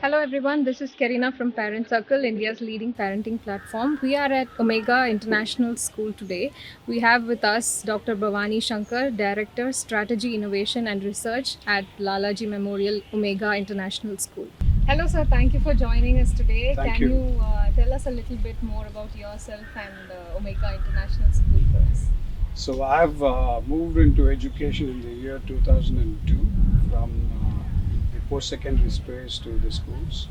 Hello everyone, this is Karina from Parent Circle, India's leading parenting platform. We are at Omega International School today. We have with us Dr. Bhavani Shankar, Director, Strategy, Innovation and Research at Lalaji Memorial Omega International School. Hello sir, thank you for joining us today. Thank Can you. you tell us a little bit more about yourself and Omega International School for us? So I've moved into education in the year 2002 from the post-secondary space to the schools.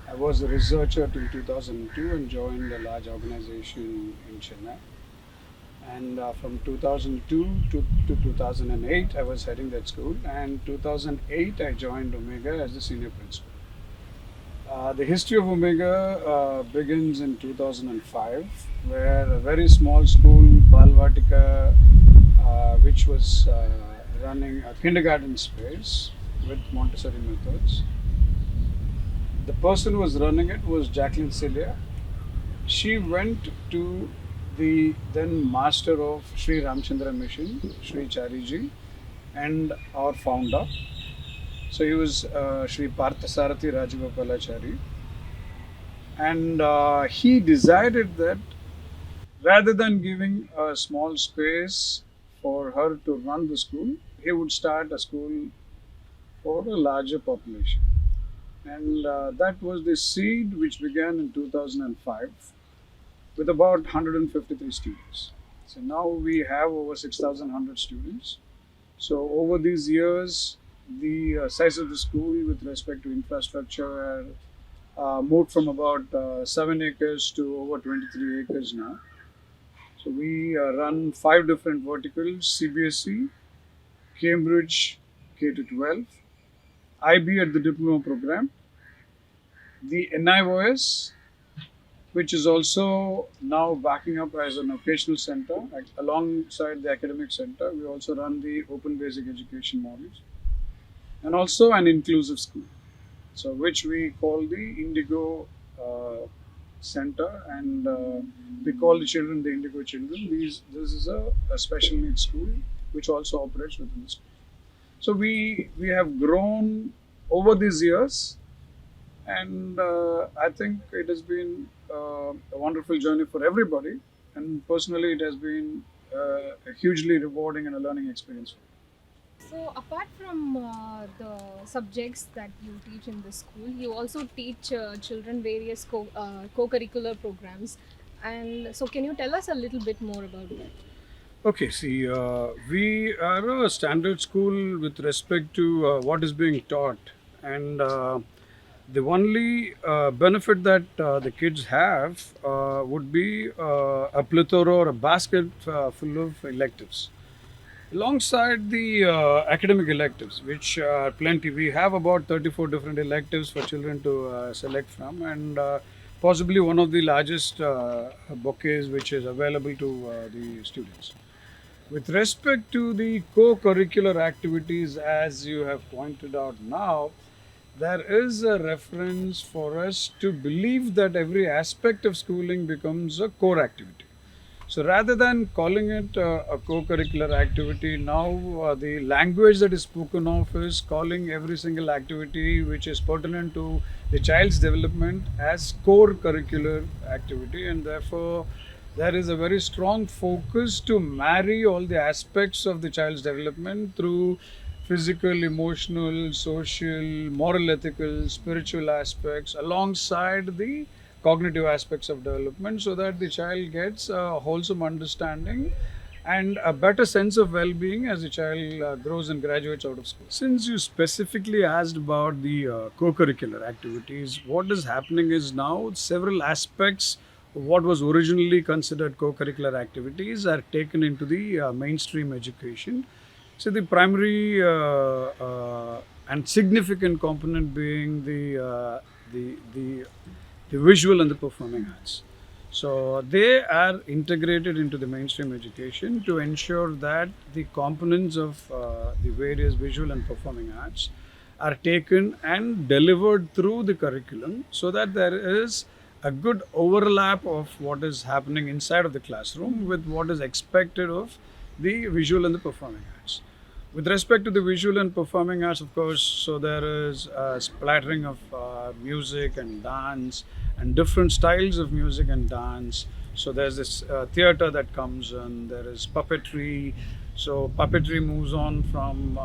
I was a researcher till 2002 and joined a large organization in Chennai. And from 2002 to 2008, I was heading that school. And 2008, I joined Omega as the senior principal. The history of Omega begins in 2005, where a very small school, Balvatika, which was running a kindergarten space with Montessori methods. The person who was running it was Jacqueline Celia. She went to the then master of Sri Ramchandra Mission, Sri Chariji, and our founder. So he was Sri Parthasarathi Rajagopalachari. And he decided that rather than giving a small space for her to run the school, he would start a school for a larger population. And that was the seed which began in 2005 with about 153 students. So now we have over 6,100 students. So over these years, the size of the school with respect to infrastructure moved from about 7 acres to over 23 acres now. So we run five different verticals: CBSE, Cambridge K to 12, IB at the diploma program, the NIOS, which is also now backing up as an occasional center alongside the academic center. We also run the open basic education modules and also an inclusive school, so which we call the Indigo Center, and we call the children the Indigo children. This is a special needs school which also operates within the school. So we have grown over these years, and I think it has been a wonderful journey for everybody. And personally, it has been a hugely rewarding and a learning experience for me. So, apart from the subjects that you teach in the school, you also teach children various co-curricular programs. And so, can you tell us a little bit more about that? Okay, see, we are a standard school with respect to what is being taught, and the only benefit that the kids have would be a plethora or a basket full of electives. Alongside the academic electives, which are plenty, we have about 34 different electives for children to select from, and possibly one of the largest bouquets which is available to the students. With respect to the co curricular activities, as you have pointed out now, there is a reference for us to believe that every aspect of schooling becomes a core activity. So rather than calling it a co curricular activity, now the language that is spoken of is calling every single activity which is pertinent to the child's development as core curricular activity, and therefore there is a very strong focus to marry all the aspects of the child's development through physical, emotional, social, moral, ethical, spiritual aspects alongside the cognitive aspects of development, so that the child gets a wholesome understanding and a better sense of well-being as the child grows and graduates out of school. Since you specifically asked about the co-curricular activities, what is happening is now several aspects of what was originally considered co-curricular activities are taken into the mainstream education. So the primary and significant component being the visual and the performing arts. So they are integrated into the mainstream education to ensure that the components of the various visual and performing arts are taken and delivered through the curriculum, so that there is a good overlap of what is happening inside of the classroom with what is expected of the visual and the performing arts. With respect to the visual and performing arts, of course, so there is a splattering of music and dance and different styles of music and dance. So there's this theater that comes in. There is puppetry. So puppetry moves on from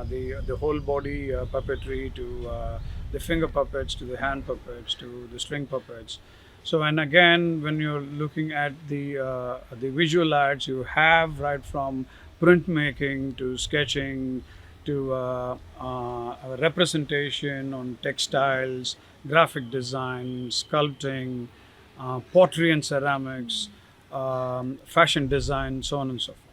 the whole body puppetry to the finger puppets to the hand puppets to the string puppets. So and again, when you're looking at the visual arts, you have right from printmaking to sketching to representation on textiles, graphic design, sculpting, pottery and ceramics, fashion design, so on and so forth.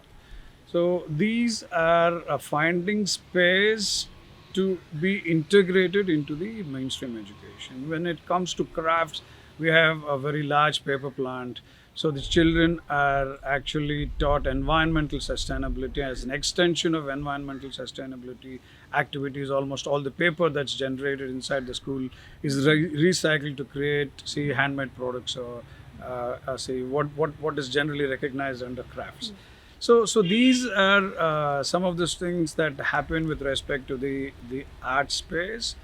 So these are finding space to be integrated into the mainstream education. When it comes to crafts, we have a very large paper plant. So the children are actually taught environmental sustainability as an extension of environmental sustainability activities. Almost all the paper that's generated inside the school is recycled to create, say, handmade products or say what is generally recognized under crafts. So these are some of the things that happen with respect to the art space.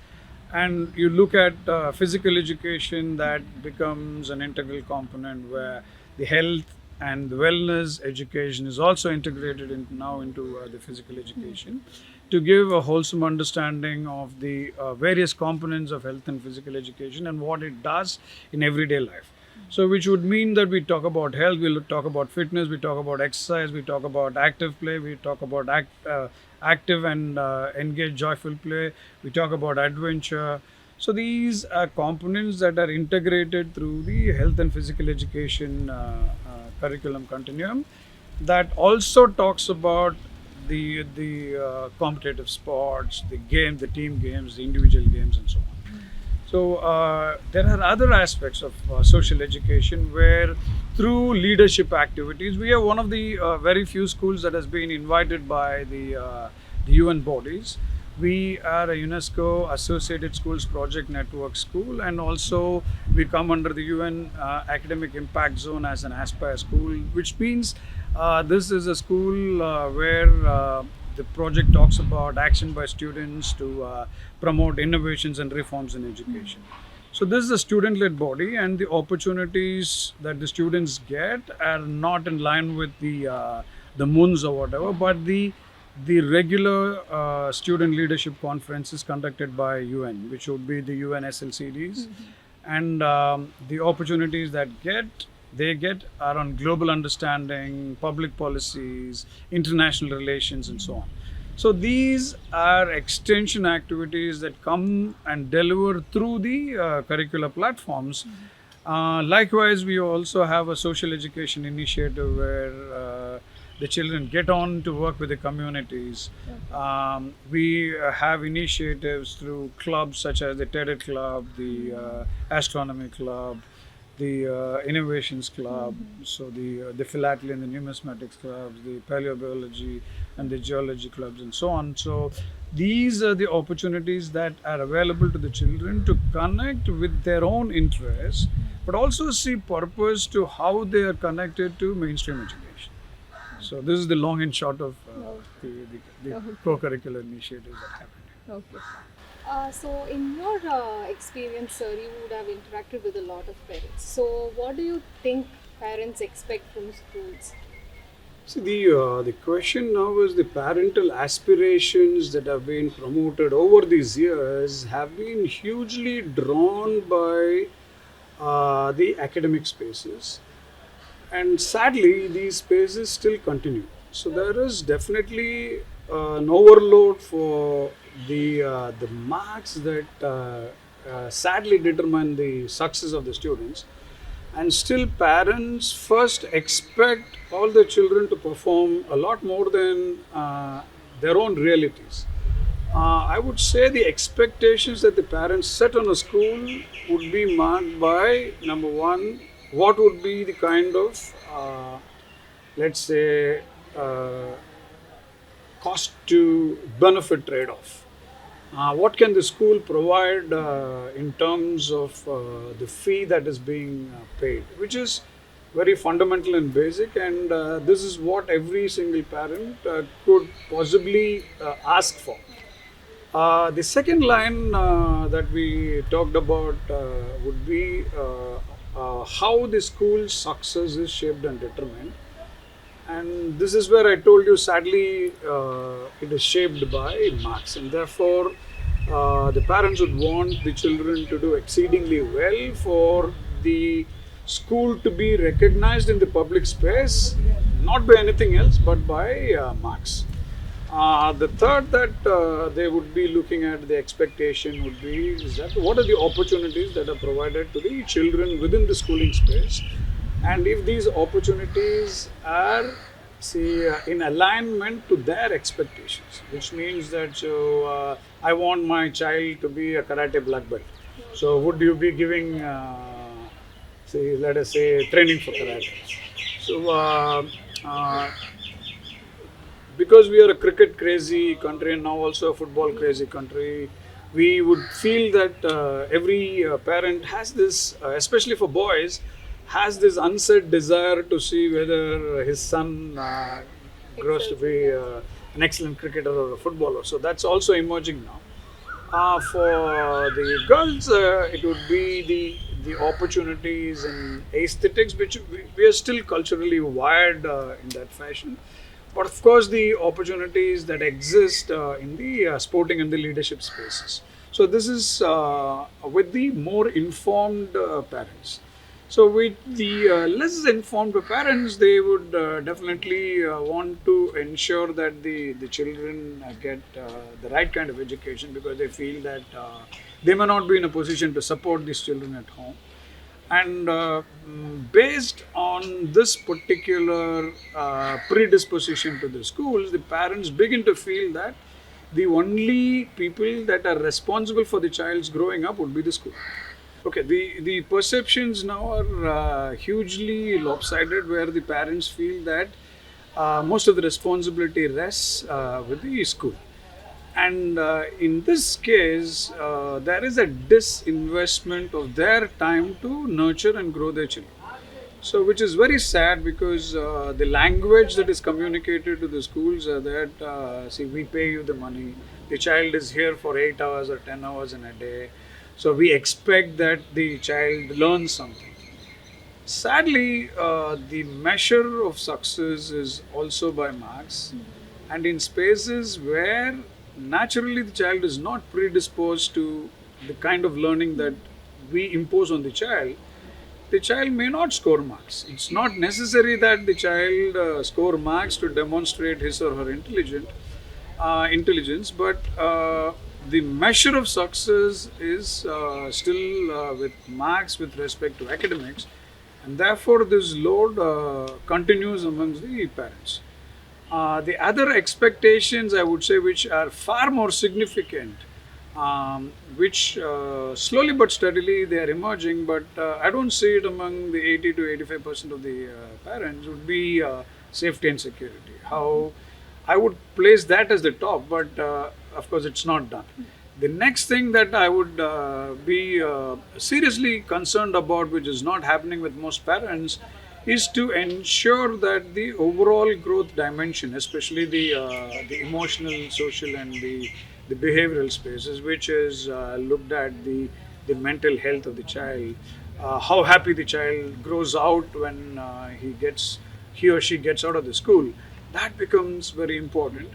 And you look at physical education, that becomes an integral component where the health and the wellness education is also integrated now into the physical education to give a wholesome understanding of the various components of health and physical education and what it does in everyday life. So, which would mean that we talk about health, we'll talk about fitness, we talk about exercise, we talk about active play, we talk about active and engaged, joyful play, we talk about adventure. So, these are components that are integrated through the health and physical education curriculum continuum that also talks about the competitive sports, the game, the team games, the individual games, and so on. So there are other aspects of social education where through leadership activities, we are one of the very few schools that has been invited by the UN bodies. We are a UNESCO Associated Schools Project Network school, and also we come under the UN Academic Impact Zone as an Aspire school, which means this is a school where the project talks about action by students to promote innovations and reforms in education. So this is a student-led body, and the opportunities that the students get are not in line with the MUNs or whatever, but the regular student leadership conferences conducted by UN, which would be the UN SLCDs, and the opportunities that they get are on global understanding, public policies, international relations, and so on. So these are extension activities that come and deliver through the curricular platforms. Likewise, we also have a social education initiative where the children get on to work with the communities. We have initiatives through clubs such as the TED Club, the Astronomy Club, the Innovations Club, so the Philately and the Numismatics Clubs, the Paleobiology and the Geology Clubs, and so on. So these are the opportunities that are available to the children to connect with their own interests, but also see purpose to how they are connected to mainstream education. So this is the long and short of the co-curricular initiatives that happen. Okay. So, in your experience, sir, you would have interacted with a lot of parents. So, what do you think parents expect from schools? See, the question now is the parental aspirations that have been promoted over these years have been hugely drawn by the academic spaces, and sadly, these spaces still continue. So there is definitely an overload for the marks that sadly determine the success of the students, and still parents first expect all the children to perform a lot more than their own realities. I would say the expectations that the parents set on a school would be marked by, number one, what would be the kind of let's say cost to benefit trade-off. What can the school provide in terms of the fee that is being paid, which is very fundamental and basic, and this is what every single parent could possibly ask for. The second line that we talked about would be how the school's success is shaped and determined. And this is where I told you, sadly, it is shaped by marks, and therefore, the parents would want the children to do exceedingly well for the school to be recognized in the public space, not by anything else but by marks. The third that they would be looking at, the expectation would be is that what are the opportunities that are provided to the children within the schooling space, and if these opportunities are, see, in alignment to their expectations, which means that, so I want my child to be a karate black belt. So would you be giving, say, let us say, training for karate? So because we are a cricket crazy country and now also a football crazy country, we would feel that every parent has this, especially for boys, has this unsaid desire to see whether his son grows to be an excellent cricketer or a footballer. So that's also emerging now. For the girls, it would be the opportunities and aesthetics, which we are still culturally wired in that fashion. But of course, the opportunities that exist in the sporting and the leadership spaces. So this is with the more informed parents. So with the less informed parents, they would definitely want to ensure that the children get the right kind of education, because they feel that they may not be in a position to support these children at home. And based on this particular predisposition to the schools, the parents begin to feel that the only people that are responsible for the child's growing up would be the school. Okay, the perceptions now are hugely lopsided, where the parents feel that most of the responsibility rests with the school. And in this case, there is a disinvestment of their time to nurture and grow their children. So, which is very sad, because the language that is communicated to the schools are that, see, we pay you the money, the child is here for 8 hours or 10 hours in a day, so we expect that the child learns something. Sadly, the measure of success is also by marks, and in spaces where naturally the child is not predisposed to the kind of learning that we impose on the child may not score marks. It's not necessary that the child score marks to demonstrate his or her intelligence, but the measure of success is still with marks with respect to academics, and therefore this load continues amongst the parents. The other expectations, I would say, which are far more significant, which slowly but steadily they are emerging, but I don't see it among the 80 to 85% of the parents, would be safety and security. How I would place that as the top, but of course it's not done. The next thing that I would be seriously concerned about, which is not happening with most parents, is to ensure that the overall growth dimension, especially the emotional, social, and the behavioral spaces, which is looked at the mental health of the child, how happy the child grows out when he or she gets out of the school, that becomes very important.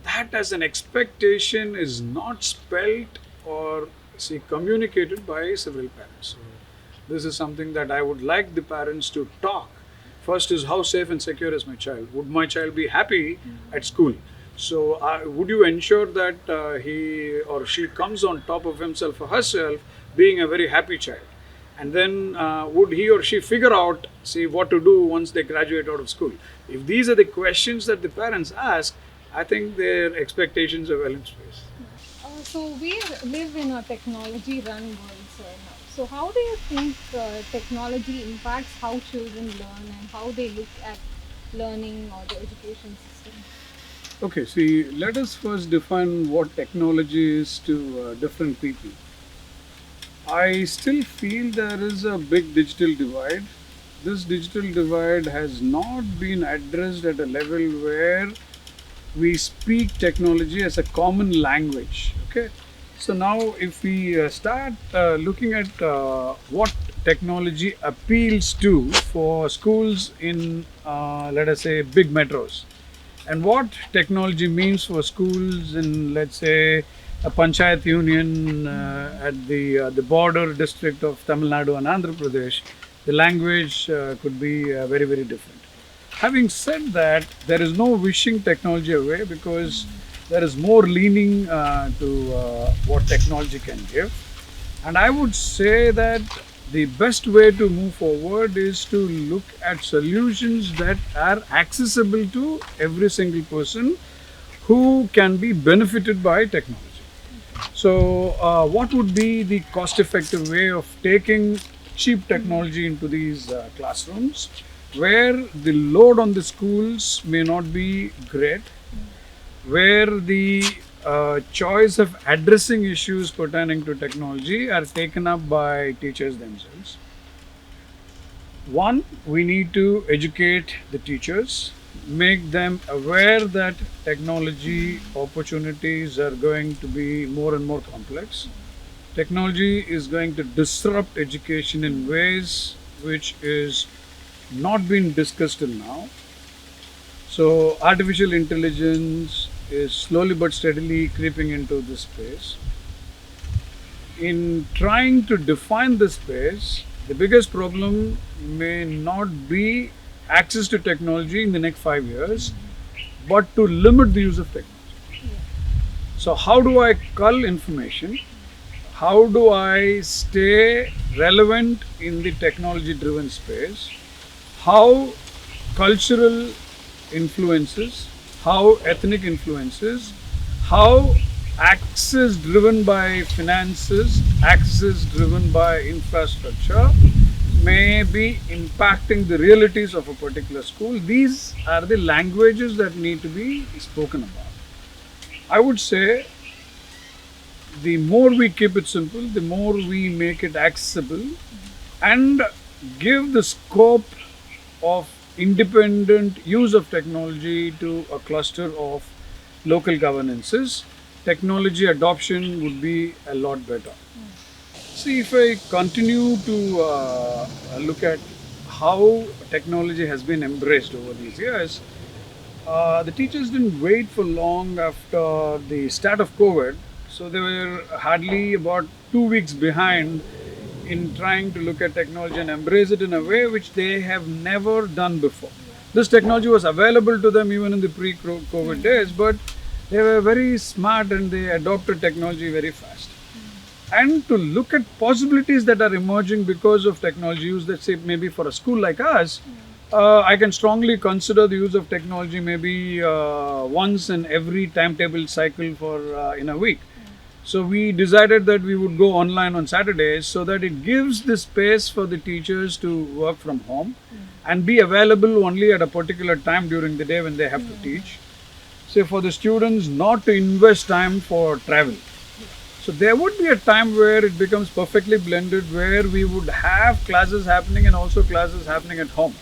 That as an expectation is not spelt or communicated by several parents. So this is something that I would like the parents to talk. First is, how safe and secure is my child? Would my child be happy at school? So would you ensure that he or she comes on top of himself or herself, being a very happy child? And then would he or she figure out, what to do once they graduate out of school? If these are the questions that the parents ask, I think their expectations are well in space. So we live in a technology-run world, sir, now. So how do you think technology impacts how children learn and how they look at learning or the education system? Okay, let us first define what technology is to different people. I still feel there is a big digital divide this digital divide has not been addressed at a level where we speak technology as a common language. Okay, so now if we start looking at what technology appeals to for schools in let us say big metros, and what technology means for schools in, let's say, a panchayat union at the border district of Tamil Nadu and Andhra Pradesh, the language could be very, very different. Having said that, there is no wishing technology away, because there is more leaning to what technology can give. And I would say that the best way to move forward is to look at solutions that are accessible to every single person who can be benefited by technology. So, what would be the cost effective way of taking cheap technology into these classrooms, where the load on the schools may not be great, where the choice of addressing issues pertaining to technology are taken up by teachers themselves? One, we need to educate the teachers, make them aware that technology opportunities are going to be more and more complex. Technology is going to disrupt education in ways which is not being discussed till now. So, artificial intelligence is slowly but steadily creeping into this space. In trying to define this space, the biggest problem may not be access to technology in the next 5 years, but to limit the use of technology. So, how do I cull information? How do I stay relevant in the technology driven space? How cultural influences, how ethnic influences, how access driven by finances, access driven by infrastructure may be impacting the realities of a particular school. These are the languages that need to be spoken about. I would say the more we keep it simple, the more we make it accessible and give the scope of independent use of technology to a cluster of local governances, technology adoption would be a lot better. See, if I continue to look at how technology has been embraced over these years, the teachers didn't wait for long after the start of COVID, so they were hardly about 2 weeks behind in trying to look at technology and embrace it in a way which they have never done before. This technology was available to them even in the pre-COVID days, but they were very smart and they adopted technology very fast. And to look at possibilities that are emerging because of technology use, let's say maybe for a school like us, I can strongly consider the use of technology maybe once in every timetable cycle for in a week. So we decided that we would go online on Saturdays so that it gives the space for the teachers to work from home and be available only at a particular time during the day when they have to teach. Say for the students not to invest time for travel. So there would be a time where it becomes perfectly blended, where we would have classes happening and also classes happening at home.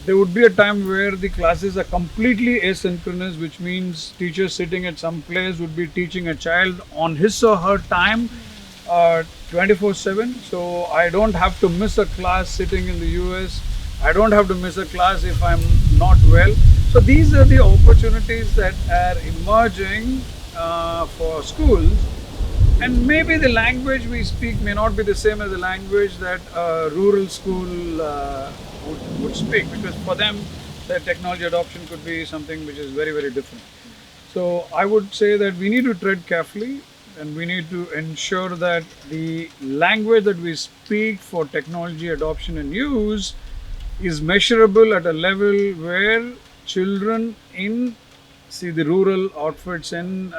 There would be a time where the classes are completely asynchronous, which means teachers sitting at some place would be teaching a child on his or her time 24/7. So I don't have to miss a class sitting in the US. I don't have to miss a class if I'm not well. So these are the opportunities that are emerging for schools. And maybe the language we speak may not be the same as the language that a rural school would speak, because for them the technology adoption could be something which is very, very different. So I would say that we need to tread carefully and we need to ensure that the language that we speak for technology adoption and use is measurable at a level where children in, see, the rural outfits in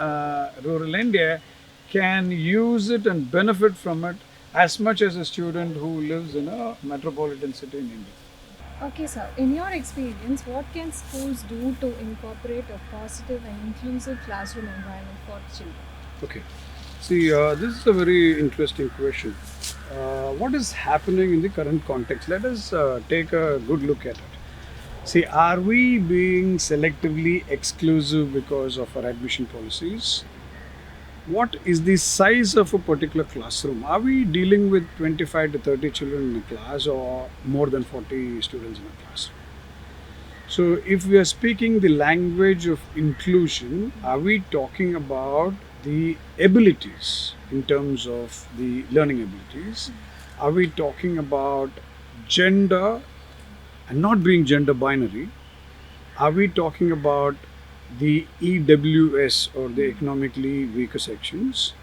rural India can use it and benefit from it as much as a student who lives in a metropolitan city in India. Okay, sir. In your experience, what can schools do to incorporate a positive and inclusive classroom environment for children? Okay. See, this is a very interesting question. what is happening in the current context? Let us take a good look at it. See, are we being selectively exclusive because of our admission policies? What is the size of a particular classroom? Are we dealing with 25 to 30 children in a class or more than 40 students in a classroom? So, if we are speaking the language of inclusion, are we talking about the abilities in terms of the learning abilities? Are we talking about gender and not being gender binary? Are we talking about the EWS or the economically weaker sections?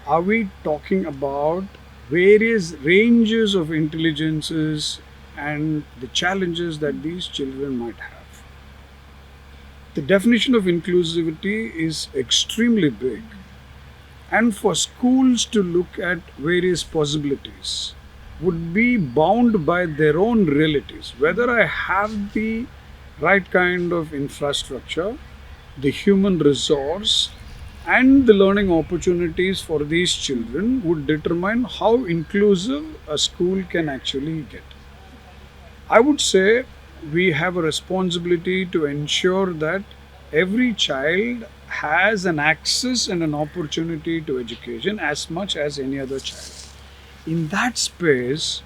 Are we talking about various ranges of intelligences and the challenges that these children might have? The definition of inclusivity is extremely big, and for schools to look at various possibilities would be bound by their own realities. Whether I have the right kind of infrastructure, the human resource, and the learning opportunities for these children would determine how inclusive a school can actually get. I would say we have a responsibility to ensure that every child has an access and an opportunity to education as much as any other child. In that space,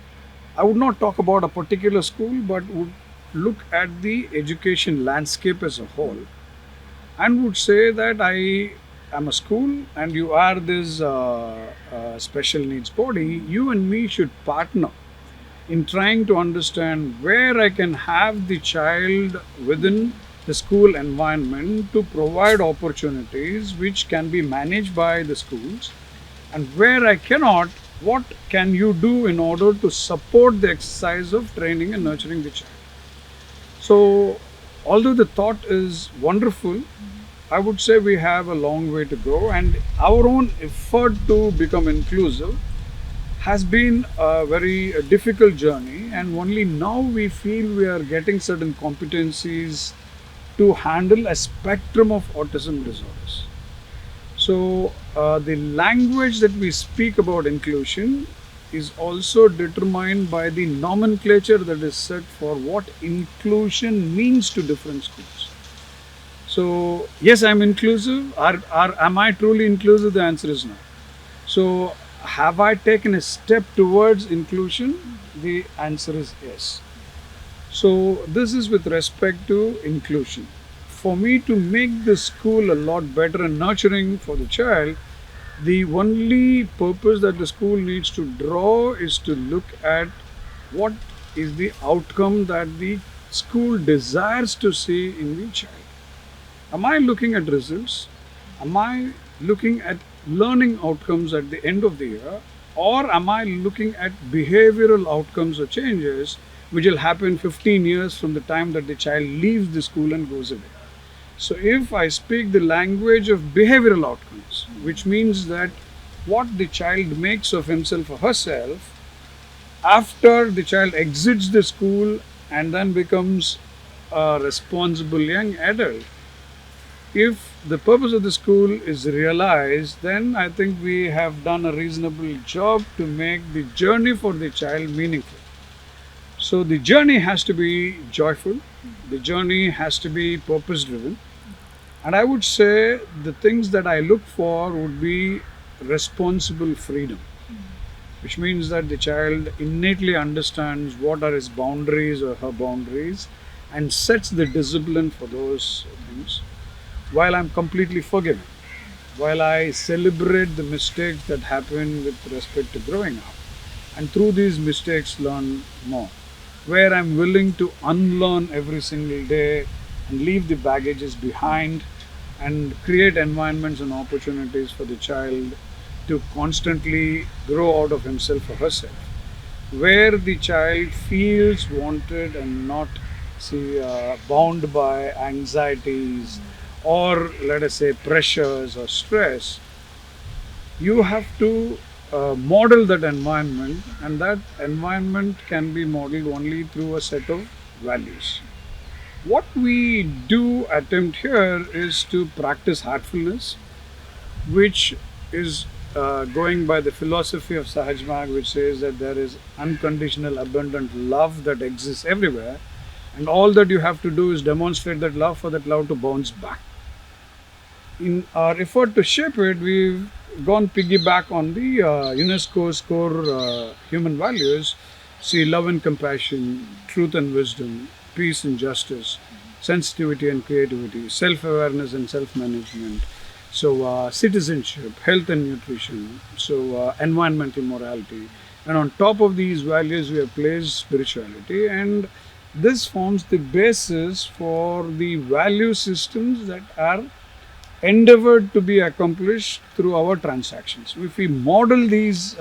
I would not talk about a particular school but would look at the education landscape as a whole and would say that I am a school and you are this special needs body. You and me should partner in trying to understand where I can have the child within the school environment to provide opportunities which can be managed by the schools, and where I cannot, what can you do in order to support the exercise of training and nurturing the child. So, although the thought is wonderful, I would say we have a long way to go, and our own effort to become inclusive has been a very difficult journey, and only now we feel we are getting certain competencies to handle a spectrum of autism disorders. So, the language that we speak about inclusion is also determined by the nomenclature that is set for what inclusion means to different schools. So, yes, I'm inclusive. Am I truly inclusive? The answer is no. So, have I taken a step towards inclusion? The answer is yes. So, this is with respect to inclusion. For me to make the school a lot better and nurturing for the child, the only purpose that the school needs to draw is to look at what is the outcome that the school desires to see in the child. Am I looking at results? Am I looking at learning outcomes at the end of the year? Or am I looking at behavioral outcomes or changes which will happen 15 years from the time that the child leaves the school and goes away? So, if I speak the language of behavioral outcomes, which means that what the child makes of himself or herself after the child exits the school and then becomes a responsible young adult, if the purpose of the school is realized, then I think we have done a reasonable job to make the journey for the child meaningful. So, the journey has to be joyful, the journey has to be purpose driven, and I would say the things that I look for would be responsible freedom, which means that the child innately understands what are his boundaries or her boundaries and sets the discipline for those things. While I'm completely forgiving, while I celebrate the mistakes that happen with respect to growing up, and through these mistakes learn more, where I'm willing to unlearn every single day and leave the baggages behind and create environments and opportunities for the child to constantly grow out of himself or herself, where the child feels wanted and not bound by anxieties or let us say pressures or stress. You have to model that environment, and that environment can be modeled only through a set of values. What we do attempt here is to practice heartfulness, which is going by the philosophy of Sahajmag, which says that there is unconditional, abundant love that exists everywhere, and all that you have to do is demonstrate that love for that love to bounce back. In our effort to shape it, we've gone piggyback on the UNESCO's core human values. See, love and compassion, truth and wisdom, peace and justice, sensitivity and creativity, self-awareness and self-management. So, citizenship, health and nutrition. So, environmental morality. And on top of these values, we have placed spirituality, and this forms the basis for the value systems that are endeavored to be accomplished through our transactions. If we model these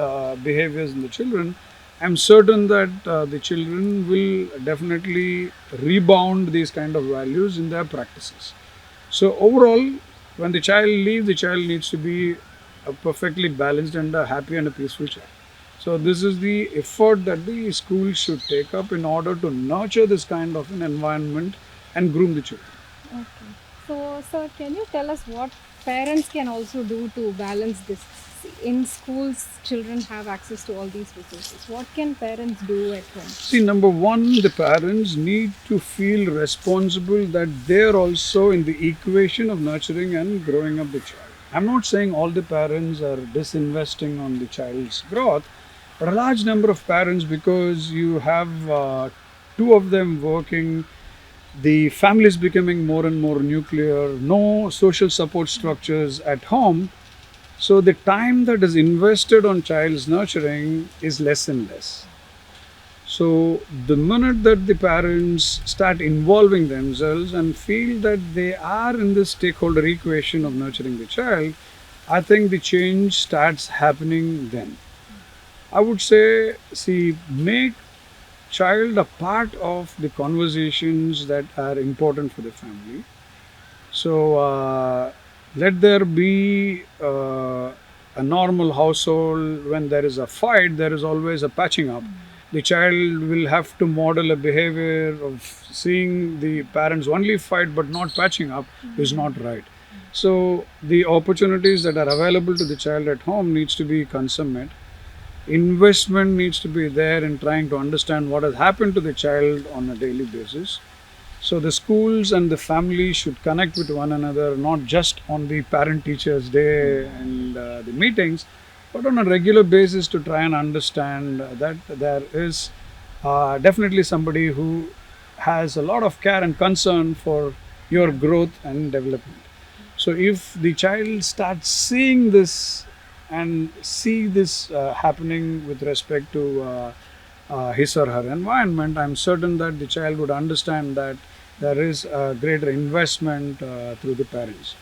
behaviors in the children, I'm certain that the children will definitely rebound these kind of values in their practices. So overall, when the child leaves, the child needs to be a perfectly balanced and a happy and a peaceful child. So this is the effort that the school should take up in order to nurture this kind of an environment and groom the children. Okay. So, sir, can you tell us what parents can also do to balance this? In schools, children have access to all these resources. What can parents do at home? See, number one, the parents need to feel responsible that they're also in the equation of nurturing and growing up the child. I'm not saying all the parents are disinvesting on the child's growth, but a large number of parents, because you have two of them working, the family is becoming more and more nuclear, no social support structures at home. So the time that is invested on child's nurturing is less and less. So the minute that the parents start involving themselves and feel that they are in this stakeholder equation of nurturing the child, I think the change starts happening then. I would say, see, make child a part of the conversations that are important for the family. So let there be a normal household. When there is a fight, there is always a patching up. The child will have to model a behavior of seeing the parents only fight but not patching up is not right. So the opportunities that are available to the child at home needs to be consummate. Investment needs to be there in trying to understand what has happened to the child on a daily basis. So the schools and the family should connect with one another, not just on the parent-teachers day and the meetings, but on a regular basis to try and understand that there is definitely somebody who has a lot of care and concern for your growth and development. So if the child starts seeing this and see this happening with respect to his or her environment, I'm certain that the child would understand that there is a greater investment through the parents.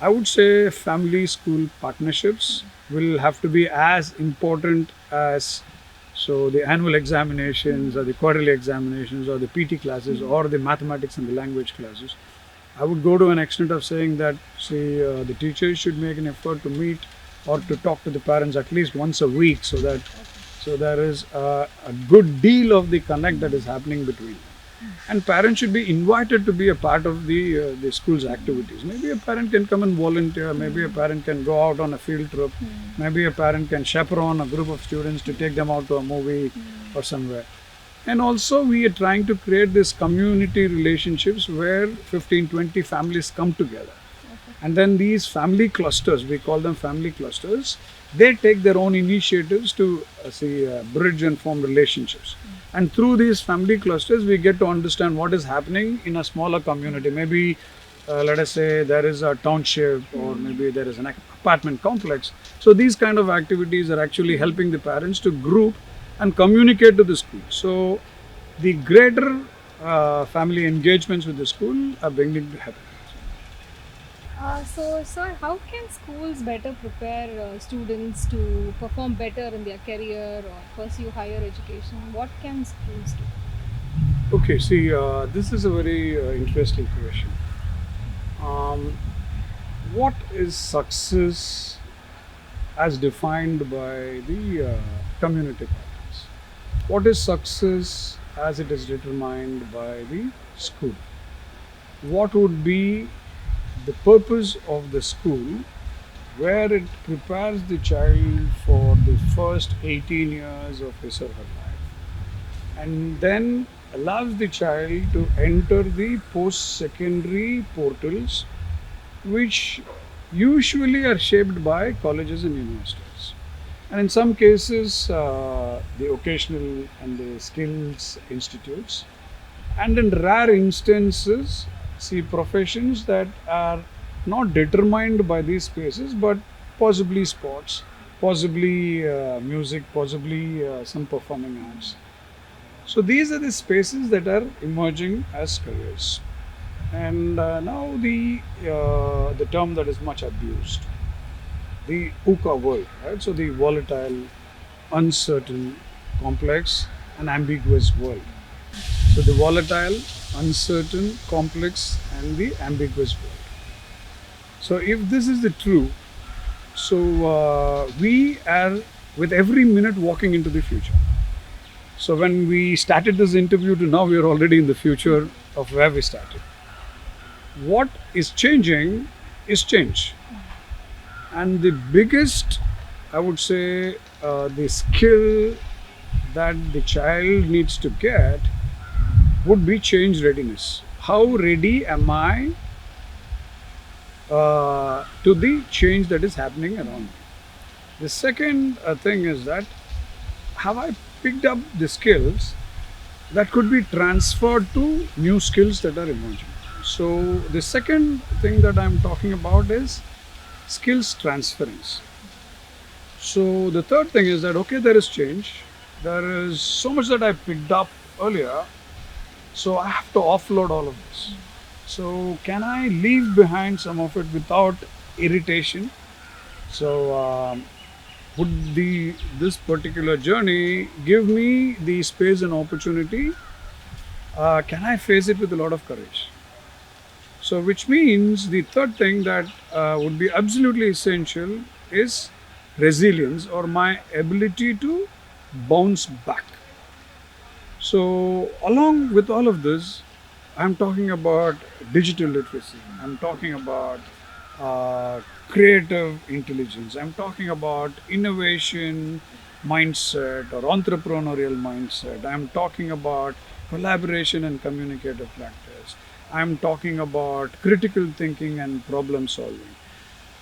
I would say family school partnerships will have to be as important as the annual examinations or the quarterly examinations or the PT classes or the mathematics and the language classes. I would go to an extent of saying that the teachers should make an effort to meet or to talk to the parents at least once a week, so there is a good deal of the connect that is happening between them. And parents should be invited to be a part of the school's activities. Maybe a parent can come and volunteer, maybe a parent can go out on a field trip, maybe a parent can chaperone a group of students to take them out to a movie or somewhere. And also we are trying to create these community relationships where 15-20 families come together. And then these family clusters, we call them family clusters, they take their own initiatives to bridge and form relationships. And through these family clusters, we get to understand what is happening in a smaller community. Maybe, let us say, there is a township or maybe there is an apartment complex. So these kind of activities are actually helping the parents to group and communicate to the school. So the greater family engagements with the school are beginning to happen. So, sir, how can schools better prepare students to perform better in their career or pursue higher education? What can schools do? Okay, see, this is a very interesting question. What is success as defined by the community partners? What is success as it is determined by the school? What would be the purpose of the school where it prepares the child for the first 18 years of his or her life, and then allows the child to enter the post secondary portals, which usually are shaped by colleges and universities. And in some cases, the occasional and the skills institutes. And in rare instances, see professions that are not determined by these spaces, but possibly sports, possibly music, possibly some performing arts. So these are the spaces that are emerging as careers. And now the term that is much abused, the VUCA world, right? So the volatile, uncertain, complex, and ambiguous world. So the volatile, uncertain, complex, and the ambiguous world. So if this is the true, so we are with every minute walking into the future. So when we started this interview to now, we are already in the future of where we started. What is changing is change. And the biggest, I would say, the skill that the child needs to get would be change readiness. How ready am I to the change that is happening around me? The second thing is that have I picked up the skills that could be transferred to new skills that are emerging? So the second thing that I'm talking about is skills transference. So the third thing is that okay, there is change. There is so much that I picked up earlier. So I have to offload all of this. So can I leave behind some of it without irritation? So would this particular journey give me the space and opportunity? Can I face it with a lot of courage? So which means the third thing that would be absolutely essential is resilience, or my ability to bounce back. So along with all of this, I'm talking about digital literacy. I'm talking about creative intelligence. I'm talking about innovation mindset or entrepreneurial mindset. I'm talking about collaboration and communicative practice. I'm talking about critical thinking and problem solving.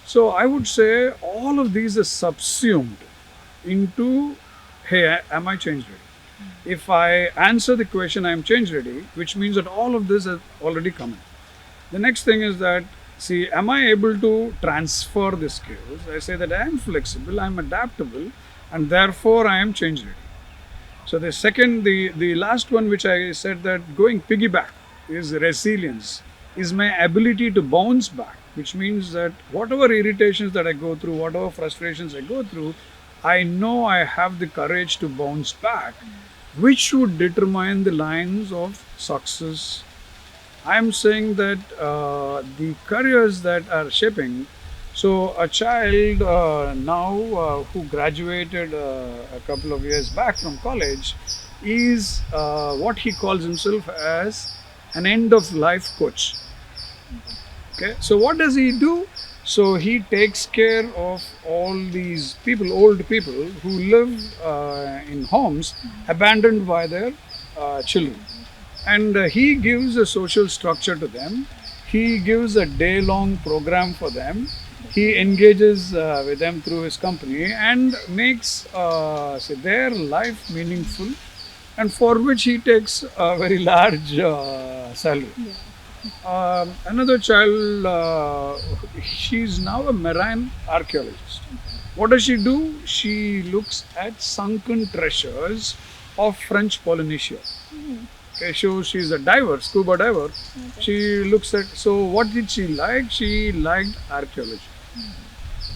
So I would say all of these are subsumed into, hey, am I change ready? If I answer the question, I am change ready, which means that all of this has already come in. The next thing is that, see, am I able to transfer the skills? I say that I am flexible, I am adaptable, and therefore I am change ready. So the second, the last one, which I said that going piggyback is resilience, is my ability to bounce back, which means that whatever irritations that I go through, whatever frustrations I go through, I know I have the courage to bounce back, which would determine the lines of success. I am saying that the careers that are shaping. So a child now who graduated a couple of years back from college is what he calls himself as an end of life coach. Okay, so what does he do? So he takes care of all these people, old people who live in homes abandoned by their children. And he gives a social structure to them. He gives a day-long program for them. He engages with them through his company and makes say their life meaningful, and for which he takes a very large salary. Another child, she's now a marine archaeologist. What does she do? She looks at sunken treasures of French Polynesia. Okay, so she's a diver, scuba diver. Okay. She looks at, so what did she like? She liked archaeology.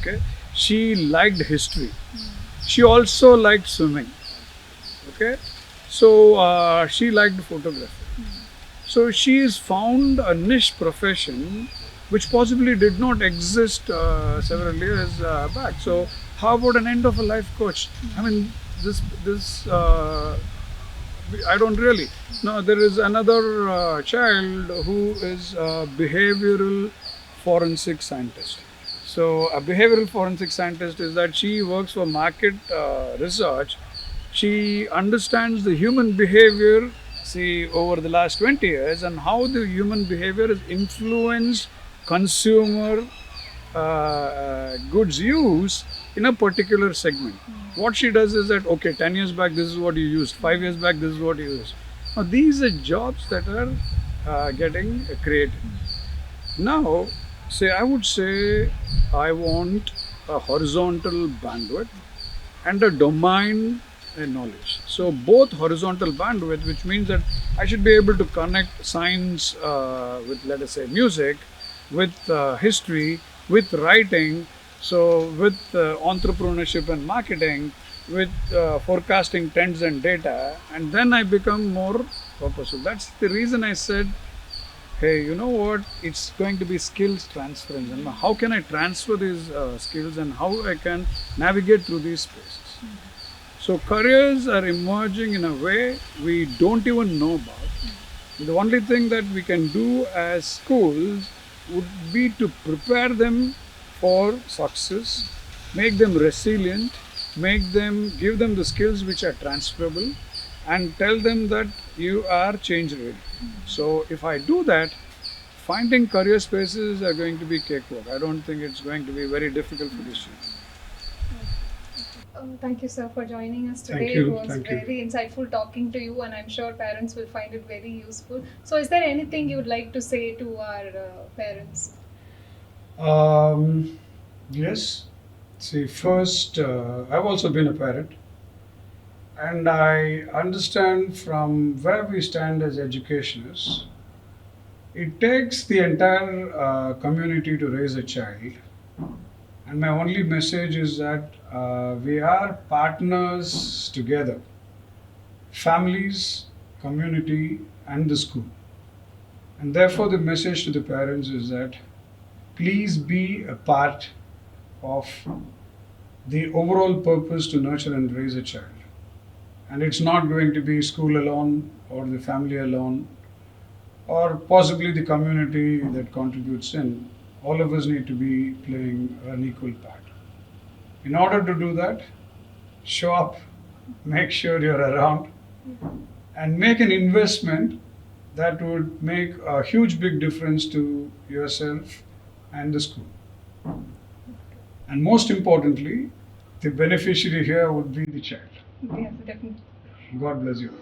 Okay, she liked history. She also liked swimming. Okay, so she liked photography. So she has found a niche profession which possibly did not exist several years back. So how about an end of a life coach? I mean, this I don't really. No, there is another child who is a behavioral forensic scientist. So a behavioral forensic scientist is that she works for market research. She understands the human behavior, see, over the last 20 years, and how the human behavior has influenced consumer goods use in a particular segment. What she does is that, okay, 10 years back this is what you used, 5 years back this is what you used. Now these are jobs that are getting created. Now, say I would say I want a horizontal bandwidth and a domain knowledge. So both horizontal bandwidth, which means that I should be able to connect science with, let us say, music, with history, with writing, so with entrepreneurship and marketing, with forecasting trends and data, and then I become more purposeful. That's the reason I said, hey, you know what? It's going to be skills transference, and how can I transfer these skills and how I can navigate through these spaces. So careers are emerging in a way we don't even know about. The only thing that we can do as schools would be to prepare them for success, make them resilient, give them the skills which are transferable, and tell them that you are change ready. So if I do that, finding career spaces are going to be cakewalk. I don't think it's going to be very difficult for this children. Thank you, sir, for joining us today. Thank you, It was thank you. very insightful talking to you, and I'm sure parents will find it very useful. So, is there anything you would like to say to our parents? Yes. See, first, I've also been a parent, and I understand from where we stand as educationists, it takes the entire community to raise a child. And my only message is that we are partners together, families, community, and the school. And therefore, the message to the parents is that please be a part of the overall purpose to nurture and raise a child. And it's not going to be school alone or the family alone or possibly the community that contributes in. All of us need to be playing an equal part. In order to do that, show up, make sure you're around, and make an investment that would make a huge big difference to yourself and the school. And most importantly, the beneficiary here would be the child. Yes, definitely. God bless you.